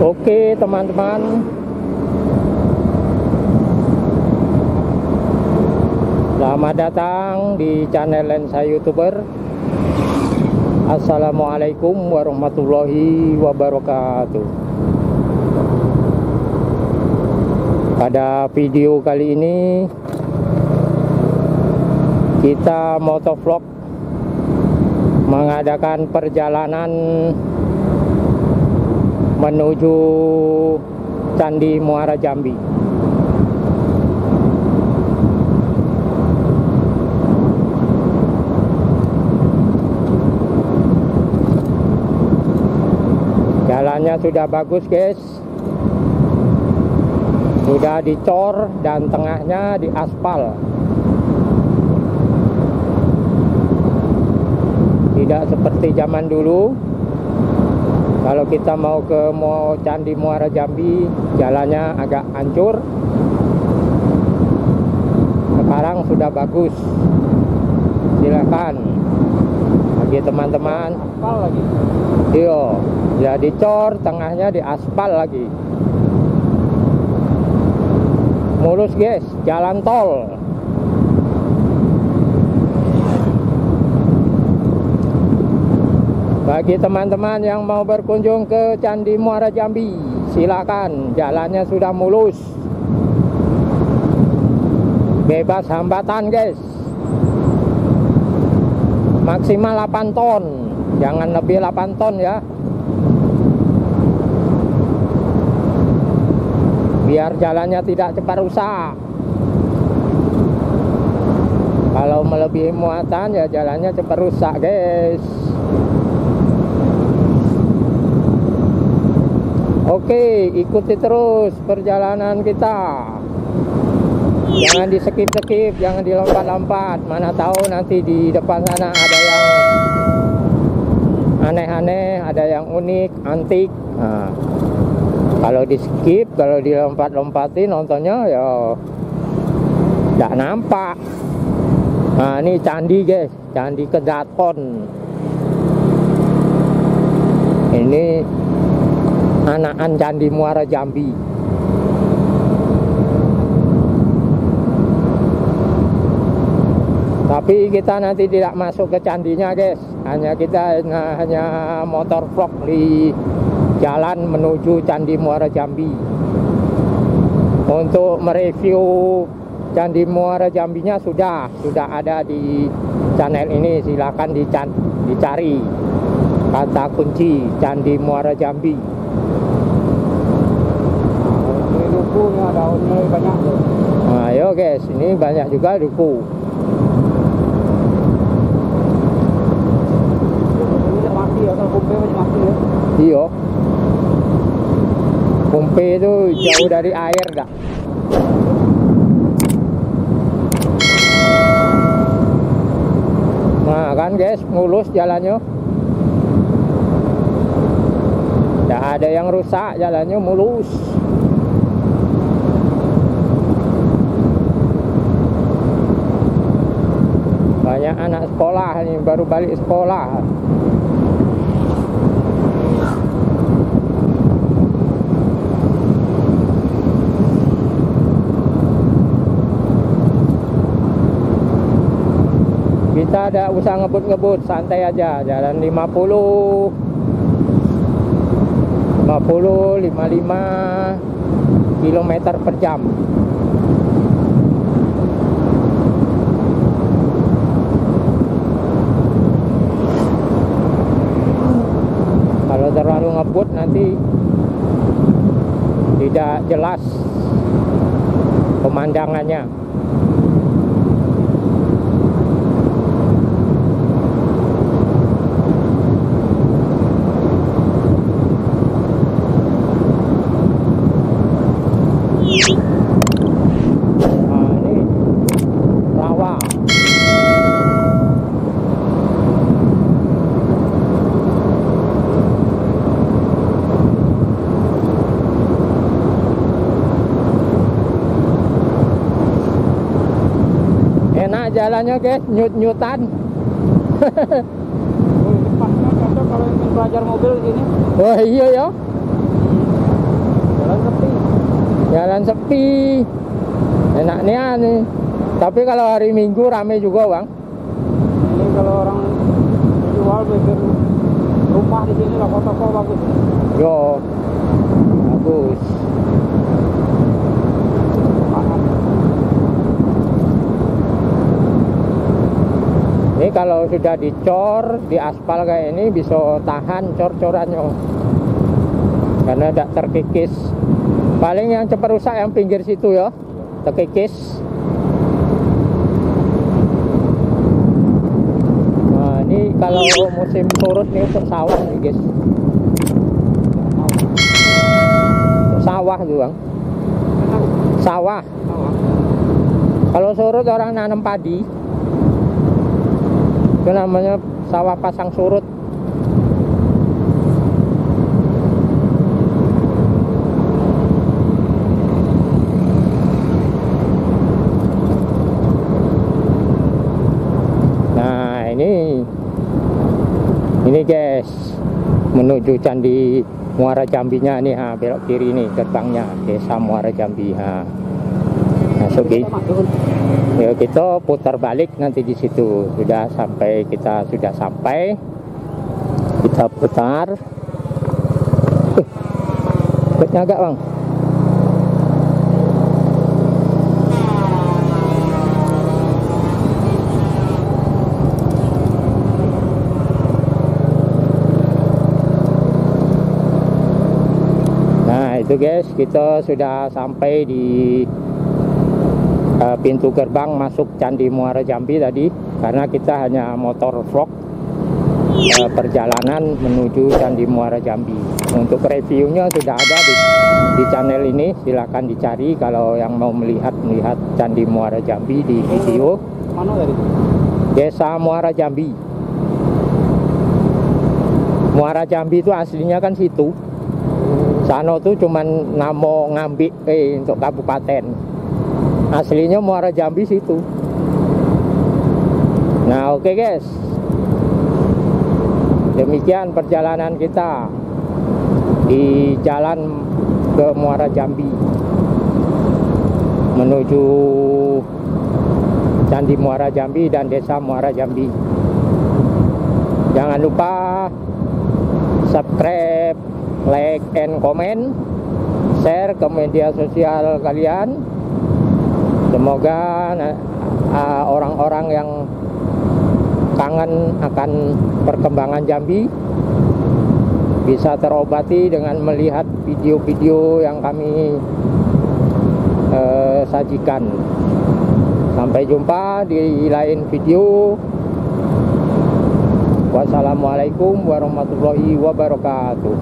Oke teman-teman, selamat datang di channel Lensa YouTuber. Assalamualaikum warahmatullahi wabarakatuh. Pada video kali ini kita motovlog mengadakan perjalanan menuju Candi Muara Jambi. Jalannya sudah bagus guys, sudah dicor dan tengahnya diaspal. Tidak seperti zaman dulu. Kalau kita mau ke Candi Muara Jambi, jalannya agak hancur. Sekarang sudah bagus. Silakan bagi teman-teman. Aspal lagi. Iya, ya dicor, tengahnya diaspal lagi. Mulus guys, jalan tol. Bagi teman-teman yang mau berkunjung ke Candi Muara Jambi, silakan, jalannya sudah mulus, bebas hambatan guys. Maksimal 8 ton, jangan lebih 8 ton ya, biar jalannya tidak cepat rusak. Kalau melebihi muatan ya jalannya cepat rusak guys. Oke, ikuti terus perjalanan kita. Jangan di skip-skip, jangan dilompat-lompat. Mana tahu nanti di depan sana ada yang aneh-aneh, ada yang unik, antik. Nah, kalau di skip, kalau dilompat-lompatin nontonnya ya tidak nampak. Nah, ini candi guys, Candi Kedaton. Ini anakan Candi Muara Jambi. Tapi kita nanti tidak masuk ke candinya guys, hanya motor vlog di jalan menuju Candi Muara Jambi. Untuk mereview Candi Muara Jambinya sudah ada di channel ini. Silakan dicari kata kunci Candi Muara Jambi. Dukunya daunnya banyak tuh. Nah, ayo guys, ini banyak juga duku. Ini mati ya, kalau kumpe masih mati ya. Iya. Kumpe itu jauh dari air dah. Nah kan guys, mulus jalannya. Tidak ada yang rusak, jalannya mulus. Banyak anak sekolah ini baru balik sekolah. Kita tidak usah ngebut-ngebut, santai aja. Jalan 50, 55 km per jam. Kalau terlalu ngebut nanti tidak jelas pemandangannya. Nah, ini rawa. Enak jalannya guys, nyut-nyutan. Pasnya cocok kalau ingin belajar mobil gini. Oh iya ya. dan sepi. Enaknya nih. Tapi kalau hari Minggu rame juga, Bang. Ini kalau orang jual bikin rumah di sini lah, toko bagus. Yo, bagus. Ini kalau sudah dicor di aspal kayak ini bisa tahan cor-corannya, karena tidak terkikis. Paling yang cepat rusak yang pinggir situ ya, terkikis. Nah ini kalau musim surut nih untuk sawah nih guys. Untuk sawah tuh Bang. Sawah. Kalau surut orang nanam padi, itu namanya sawah pasang surut. Nah ini guys, menuju Candi Muara Jambinya nih, belok kiri nih gerbangnya Desa Muara Jambi. Masuk di. Ya kita putar balik nanti di situ. Kita sudah sampai. Kita putar. Dekatnya agak Bang. Nah itu guys, kita sudah sampai di pintu gerbang masuk Candi Muara Jambi tadi, karena kita hanya motor vlog perjalanan menuju Candi Muara Jambi. Untuk reviewnya sudah ada di channel ini, silahkan dicari kalau yang mau melihat Candi Muara Jambi di video. Mana dari Desa Muara Jambi. Muara Jambi itu aslinya kan situ. Sano tuh cuman namo ngambil untuk kabupaten. Aslinya Muara Jambi situ. Nah oke guys, demikian perjalanan kita di jalan ke Muara Jambi menuju Candi Muara Jambi dan Desa Muara Jambi. Jangan lupa subscribe, like, and comment, share ke media sosial kalian. Semoga orang-orang yang kangen akan perkembangan Jambi bisa terobati dengan melihat video-video yang kami sajikan. Sampai jumpa di lain video. Wassalamualaikum warahmatullahi wabarakatuh.